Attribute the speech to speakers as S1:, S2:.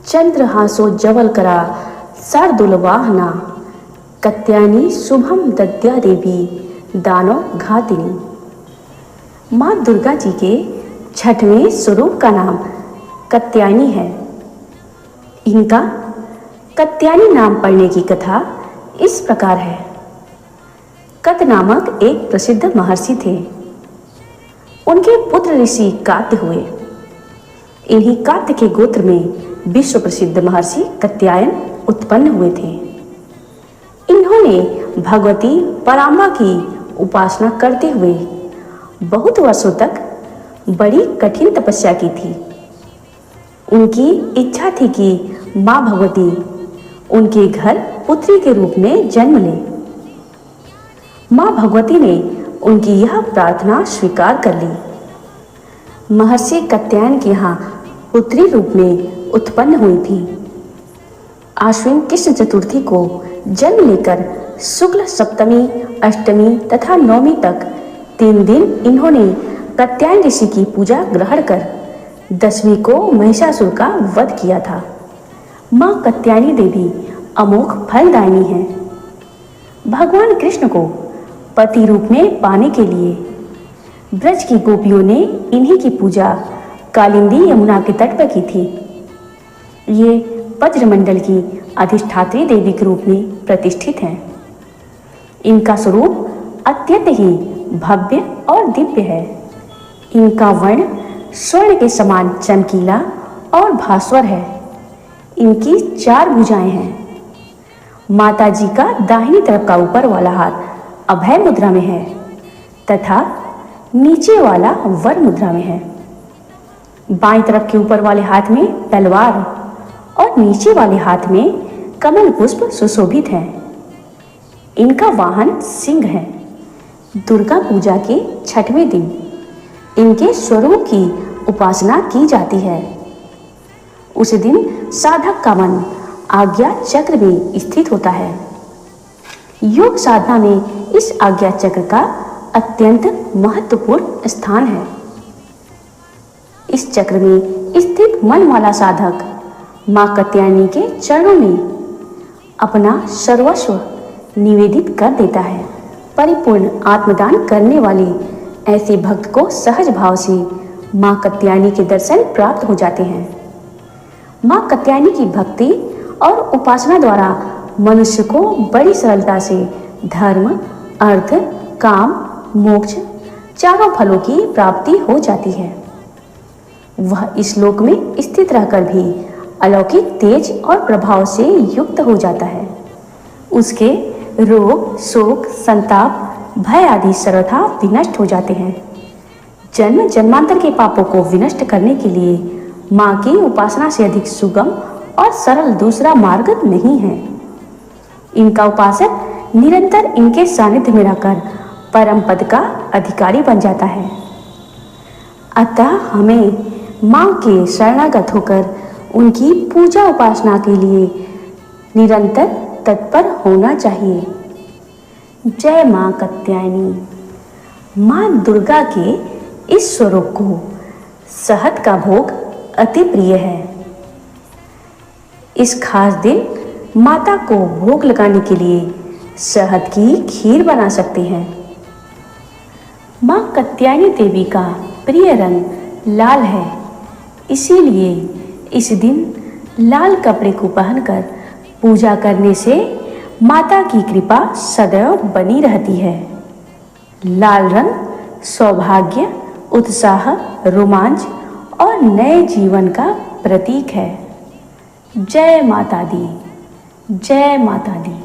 S1: चंद्रहासोज्ज्वलकरा शार्दूलवाहना कात्यायनी शुभम दद्या देवी दानव घातिनी। माँ दुर्गा जी के छठवें स्वरूप का नाम कात्यायनी है। इनका कात्यायनी नाम पड़ने की कथा इस प्रकार है। कत नामक एक प्रसिद्ध महर्षि थे। उनके पुत्र ऋषि कात्य हुए। इन्हीं कात्य के गोत्र में विश्व प्रसिद्ध महर्षि कात्यायन उत्पन्न हुए थे। इन्होंने भगवती पराम्बा की उपासना करते हुए बहुत वर्षों तक बड़ी कठिन तपस्या की थी। उनकी इच्छा थी कि माँ भगवती उनके घर पुत्री के रूप में जन्म ले। माँ भगवती ने उनकी यह प्रार्थना स्वीकार कर ली। महर्षि कात्यायन के यहाँ पुत्री रूप में उत्पन्न हुई थी। आश्विन कृष्ण चतुर्थी को जन्म लेकर शुक्ल सप्तमी, अष्टमी तथा नवमी तक 3 दिन इन्होंने कात्यायन ऋषि की पूजा ग्रहण कर दशमी को महिषासुर का वध किया था। माँ कात्यायनी देवी अमोघ फलदायिनी है। भगवान कृष्ण को पति रूप में पाने के लिए ब्रज की गोपियों ने इन्हीं की पूजा कालिंदी यमुना के तट पर की थी। ये वज्रमंडल की अधिष्ठात्री देवी के रूप में प्रतिष्ठित हैं। इनका स्वरूप अत्यंत ही भव्य और दिव्य है। इनका वर्ण स्वर्ण के समान चमकीला और भास्वर है। इनकी 4 भुजाएं हैं। माता जी का दाहिनी तरफ का ऊपर वाला हाथ अभय मुद्रा में है तथा नीचे वाला वर मुद्रा में है। बाईं तरफ के ऊपर वाले हाथ में तलवार और नीचे वाले हाथ में कमल पुष्प सुशोभित है। इनका वाहन सिंह है। दुर्गा पूजा के 6वें दिन इनके स्वरूप की उपासना की जाती है। उस दिन साधक का मन आज्ञा चक्र में स्थित होता है। योग साधना में इस आज्ञा चक्र का अत्यंत महत्वपूर्ण स्थान है। इस चक्र में स्थित मन वाला साधक माँ कात्यायनी के चरणों में अपना सर्वस्व निवेदित कर देता है। परिपूर्ण आत्मदान करने वाले ऐसे भक्त को सहज भाव से माँ कात्यायनी के दर्शन प्राप्त हो जाते हैं। माँ कात्यायनी की भक्ति और उपासना द्वारा मनुष्य को बड़ी सरलता से धर्म, अर्थ, काम, मोक्ष चारों फलों की प्राप्ति हो जाती है। वह इस लोक में स्थित रहकर भी अलौकिक तेज और प्रभाव से युक्त हो जाता है। उसके रोग, शोक, संताप, भय आदि सर्वथा विनष्ट हो जाते हैं। जन्म जन्मांतर के पापों को विनष्ट करने के लिए माँ की उपासना से अधिक सुगम और सरल दूसरा मार्ग नहीं है। इनका उपासक निरंतर इनके सानिध्य में रहकर परम पद का अधिकारी बन जाता है। अतः हमें माँ के शरणागत होकर उनकी पूजा उपासना के लिए निरंतर तत्पर होना चाहिए। जय माँ कात्यायनी। माँ दुर्गा के इस स्वरूप को शहद का भोग अति प्रिय है। इस खास दिन माता को भोग लगाने के लिए शहद की खीर बना सकते हैं। माँ कात्यायनी देवी का प्रिय रंग लाल है। इसीलिए इस दिन लाल कपड़े को पहनकर पूजा करने से माता की कृपा सदैव बनी रहती है। लाल रंग सौभाग्य, उत्साह, रोमांच और नए जीवन का प्रतीक है। जय माता दी, जय माता दी।